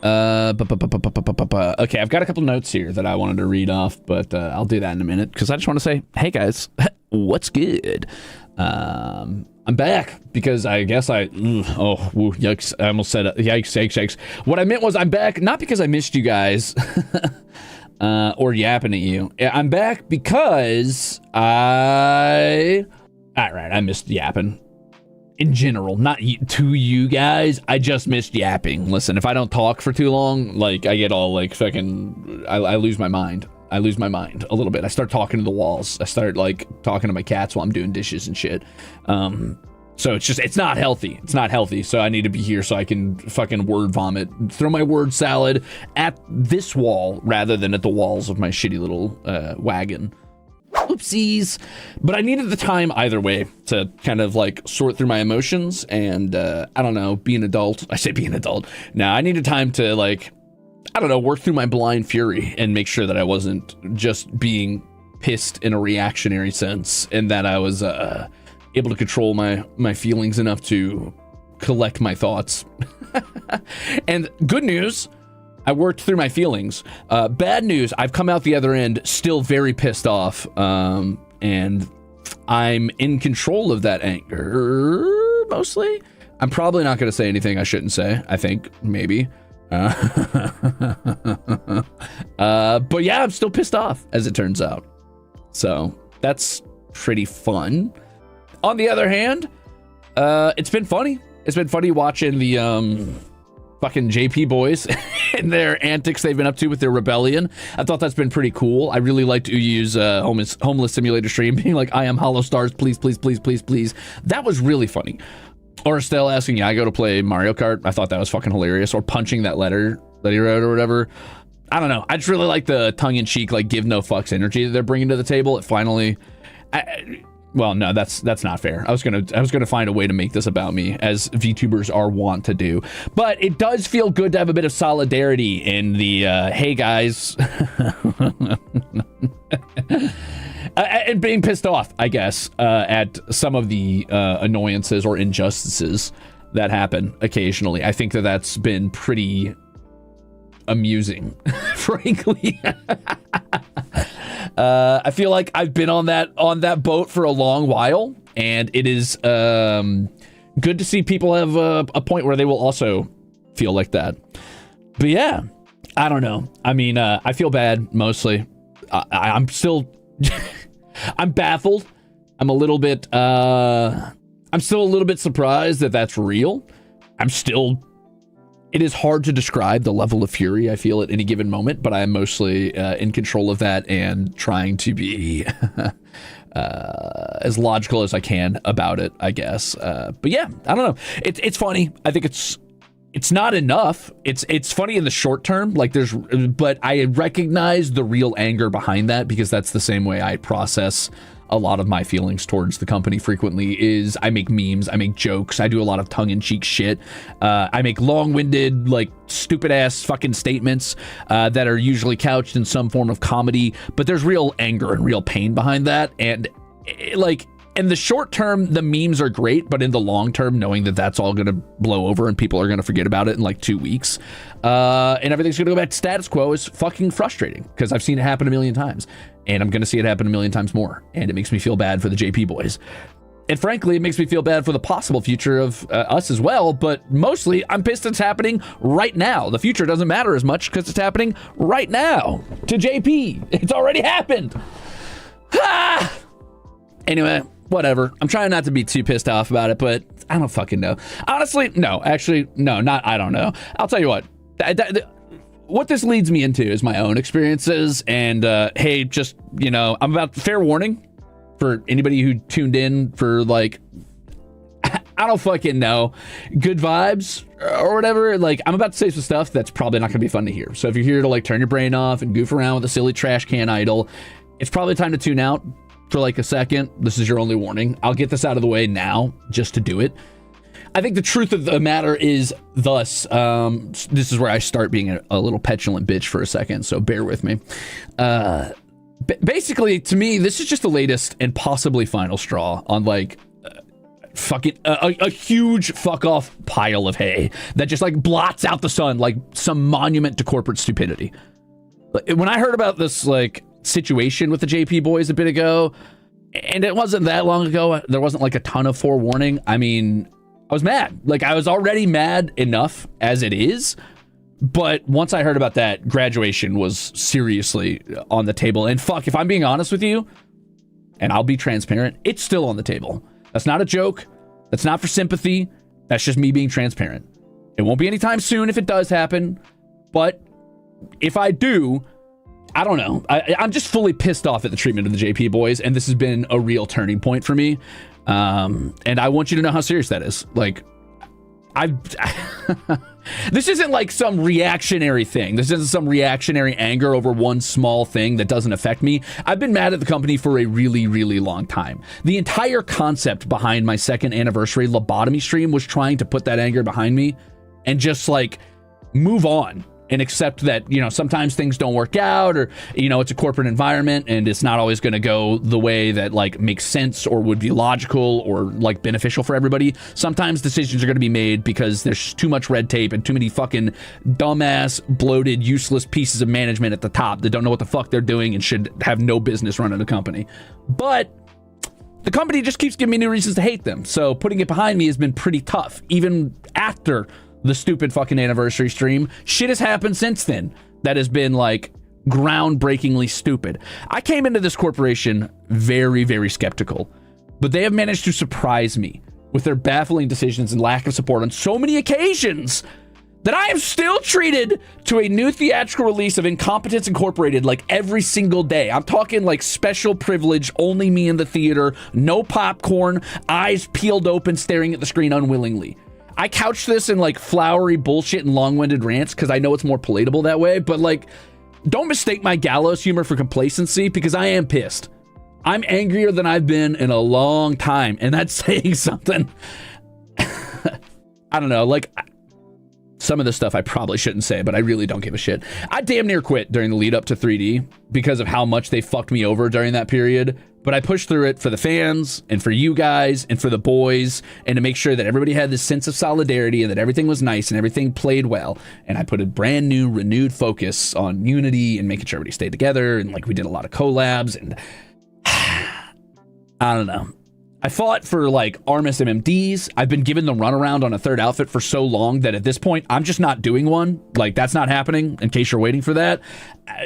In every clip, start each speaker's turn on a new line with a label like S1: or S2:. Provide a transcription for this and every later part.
S1: Okay, I've got a couple notes here that I wanted to read off, but I'll do that in a minute because I just want to say, hey guys, what's good? I'm back because I guess yikes, I almost said yikes. What I meant was I'm back not because I missed you guys or yapping at you. I'm back because I missed yapping. In general, not to you guys. I just missed yapping. Listen, if I don't talk for too long, like I get all like fucking, I lose my mind. I lose my mind a little bit. I start talking to the walls. I start like talking to my cats while I'm doing dishes and shit. So it's not healthy. It's not healthy. So I need to be here so I can fucking word vomit, throw my word salad at this wall rather than at the walls of my shitty little wagon. Oopsies. But I needed the time either way to kind of like sort through my emotions and I don't know, be an adult. I say be an adult. Now I needed time to like, I don't know, work through my blind fury and make sure that I wasn't just being pissed in a reactionary sense and that I was able to control my feelings enough to collect my thoughts. And good news, I worked through my feelings. Bad news, I've come out the other end still very pissed off, and I'm in control of that anger, mostly. I'm probably not going to say anything I shouldn't say, I think, maybe. But yeah, I'm still pissed off, as it turns out. So, that's pretty fun. On the other hand, it's been funny. It's been funny watching the, fucking JP boys and their antics they've been up to with their rebellion. I thought that's been pretty cool. I really liked Uyu's homeless simulator stream being like, I am Holostars, please, please, please, please, please. That was really funny. Or Estelle asking Yago to play Mario Kart. I thought that was fucking hilarious. Or punching that letter that he wrote or whatever. I don't know. I just really like the tongue-in-cheek, like, give no fucks energy that they're bringing to the table. It finally... well, no, that's not fair. I was gonna find a way to make this about me, as VTubers are wont to do. But it does feel good to have a bit of solidarity in the hey guys, and being pissed off, I guess, at some of the annoyances or injustices that happen occasionally. I think that's been pretty amusing, frankly. I feel like I've been on that boat for a long while, and it is good to see people have a point where they will also feel like that. But yeah, I don't know. I mean, I feel bad mostly. I'm still, I'm baffled. I'm still a little bit surprised that that's real. It is hard to describe the level of fury I feel at any given moment, but I am mostly in control of that and trying to be as logical as I can about it, I guess. But yeah, I don't know. It's funny. I think it's not enough. It's funny in the short term, like but I recognize the real anger behind that because that's the same way I process a lot of my feelings towards the company frequently is I make memes, I make jokes, I do a lot of tongue-in-cheek shit. I make long-winded, like, stupid-ass fucking statements that are usually couched in some form of comedy, but there's real anger and real pain behind that. And, like, in the short term, the memes are great, but in the long term, knowing that that's all going to blow over and people are going to forget about it in, like, 2 weeks, and everything's going to go back to status quo is fucking frustrating because I've seen it happen a million times. And I'm going to see it happen a million times more. And it makes me feel bad for the JP boys. And frankly, it makes me feel bad for the possible future of us as well. But mostly, I'm pissed it's happening right now. The future doesn't matter as much because it's happening right now to JP. It's already happened. Ah! Anyway, whatever. I'm trying not to be too pissed off about it, but I don't fucking know. Honestly, no. Actually, no, not I don't know. I'll tell you what. What this leads me into is my own experiences, and hey, just, you know, I'm about fair warning for anybody who tuned in for, like, I don't fucking know, good vibes or whatever. Like, I'm about to say some stuff that's probably not gonna be fun to hear. So if you're here to, like, turn your brain off and goof around with a silly trash can idol, it's probably time to tune out for like a second. This is your only warning. I'll get this out of the way now just to do it. I think the truth of the matter is thus, this is where I start being a little petulant bitch for a second, so bear with me. Basically, to me, this is just the latest and possibly final straw on, like, fucking a huge fuck off pile of hay that just like blots out the sun like some monument to corporate stupidity. When I heard about this like situation with the JP boys a bit ago, and it wasn't that long ago, there wasn't like a ton of forewarning. I mean, I was mad. Like, I was already mad enough as it is, but once I heard about that, graduation was seriously on the table. And fuck, if I'm being honest with you, and I'll be transparent, it's still on the table. That's not a joke. That's not for sympathy. That's just me being transparent. It won't be anytime soon if it does happen, but if I do, I don't know. I'm just fully pissed off at the treatment of the JP boys, and this has been a real turning point for me. And I want you to know how serious that is. Like, this isn't like some reactionary thing. This isn't some reactionary anger over one small thing that doesn't affect me. I've been mad at the company for a really, really long time. The entire concept behind my 2nd anniversary lobotomy stream was trying to put that anger behind me and just like move on and accept that, you know, sometimes things don't work out, or, you know, it's a corporate environment and it's not always going to go the way that like makes sense or would be logical or like beneficial for everybody. Sometimes decisions are going to be made because there's too much red tape and too many fucking dumbass, bloated, useless pieces of management at the top that don't know what the fuck they're doing and should have no business running a company. But the company just keeps giving me new reasons to hate them. So putting it behind me has been pretty tough, even after the stupid fucking anniversary stream. Shit has happened since then that has been like groundbreakingly stupid. I came into this corporation very, very skeptical, but they have managed to surprise me with their baffling decisions and lack of support on so many occasions that I am still treated to a new theatrical release of Incompetence Incorporated like every single day. I'm talking like special privilege, only me in the theater, no popcorn, eyes peeled open, staring at the screen unwillingly. I couch this in like flowery bullshit and long-winded rants because I know it's more palatable that way, but like, don't mistake my gallows humor for complacency, because I am pissed. I'm angrier than I've been in a long time, and that's saying something. I don't know, like, some of the stuff I probably shouldn't say, but I really don't give a shit. I damn near quit during the lead up to 3D because of how much they fucked me over during that period. But I pushed through it for the fans and for you guys and for the boys, and to make sure that everybody had this sense of solidarity and that everything was nice and everything played well. And I put a brand new, renewed focus on unity and making sure everybody stayed together. And like, we did a lot of collabs, and I don't know. I fought for like Armis MMDs. I've been given the runaround on a 3rd outfit for so long that at this point, I'm just not doing one. Like, that's not happening, in case you're waiting for that.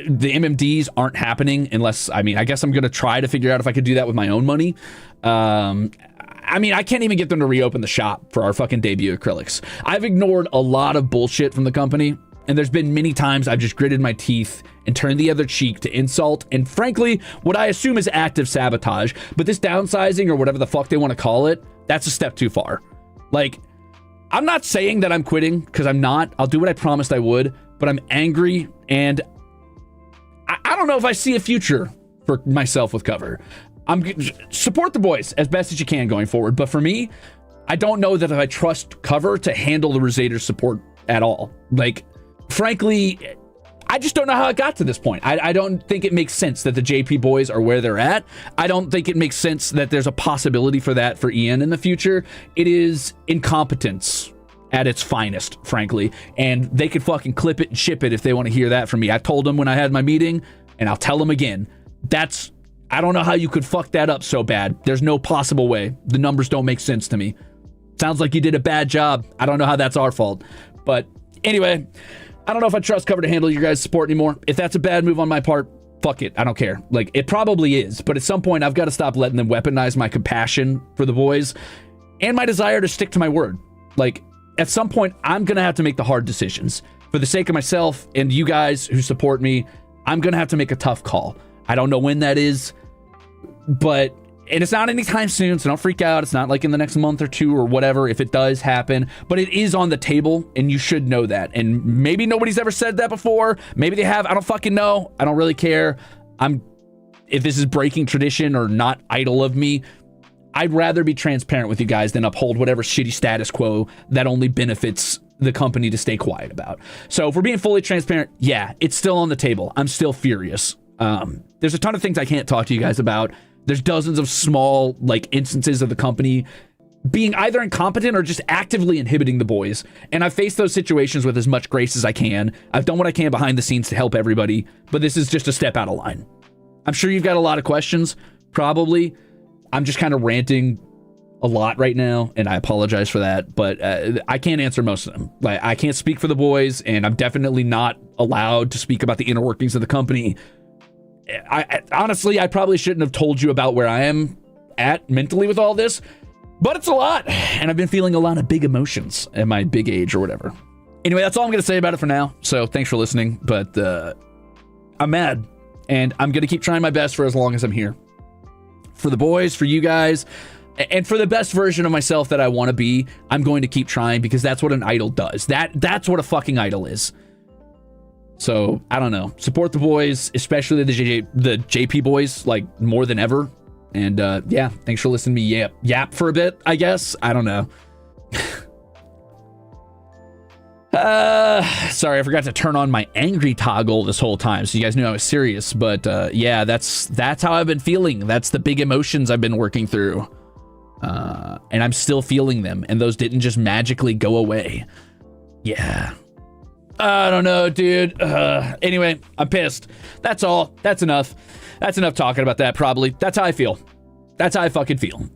S1: The MMDs aren't happening unless, I mean, I guess I'm going to try to figure out if I could do that with my own money. I mean, I can't even get them to reopen the shop for our fucking debut acrylics. I've ignored a lot of bullshit from the company, and there's been many times I've just gritted my teeth and turned the other cheek to insult and, frankly, what I assume is active sabotage. But this downsizing, or whatever the fuck they want to call it, that's a step too far. Like, I'm not saying that I'm quitting, because I'm not. I'll do what I promised I would, but I'm angry, and I don't know if I see a future for myself with Cover. Support the boys as best as you can going forward, but for me, I don't know that if I trust Cover to handle the Rusader's support at all. Like, frankly, I just don't know how it got to this point. I don't think it makes sense that the JP boys are where they're at. I don't think it makes sense that there's a possibility for that for EN in the future. It is incompetence at its finest, frankly, and they could fucking clip it and ship it if they want to hear that from me. I told them when I had my meeting, and I'll tell them again. I don't know how you could fuck that up so bad. There's no possible way. The numbers don't make sense to me. Sounds like you did a bad job. I don't know how that's our fault. But anyway, I don't know if I trust Cover to handle your guys' support anymore. If that's a bad move on my part, fuck it. I don't care. Like, it probably is. But at some point, I've got to stop letting them weaponize my compassion for the boys and my desire to stick to my word. Like, at some point, I'm going to have to make the hard decisions. For the sake of myself and you guys who support me, I'm going to have to make a tough call. I don't know when that is, but... And it's not anytime soon, so don't freak out. It's not like in the next month or two or whatever if it does happen. But it is on the table, and you should know that. And maybe nobody's ever said that before. Maybe they have. I don't fucking know. I don't really care. If this is breaking tradition or not idle of me, I'd rather be transparent with you guys than uphold whatever shitty status quo that only benefits the company to stay quiet about. So if we're being fully transparent, yeah, it's still on the table. I'm still furious. There's a ton of things I can't talk to you guys about. There's dozens of small, like, instances of the company being either incompetent or just actively inhibiting the boys. And I've faced those situations with as much grace as I can. I've done what I can behind the scenes to help everybody, but this is just a step out of line. I'm sure you've got a lot of questions, probably. I'm just kind of ranting a lot right now, and I apologize for that, but I can't answer most of them. Like, I can't speak for the boys, and I'm definitely not allowed to speak about the inner workings of the company. Honestly, I probably shouldn't have told you about where I am at mentally with all this, but it's a lot, and I've been feeling a lot of big emotions at my big age or whatever. Anyway, that's all I'm going to say about it for now, so thanks for listening, but I'm mad, and I'm going to keep trying my best for as long as I'm here. For the boys, for you guys, and for the best version of myself that I want to be, I'm going to keep trying, because that's what an idol does. That's what a fucking idol is. So, I don't know. Support the boys, especially the JP boys, like, more than ever. And, yeah, thanks for listening to me yap for a bit, I guess. I don't know. Sorry, I forgot to turn on my angry toggle this whole time, so you guys knew I was serious. But, yeah, that's how I've been feeling. That's the big emotions I've been working through. And I'm still feeling them, and those didn't just magically go away. Yeah. I don't know, dude. Anyway, I'm pissed. That's all. That's enough. That's enough talking about that, probably. That's how I feel. That's how I fucking feel.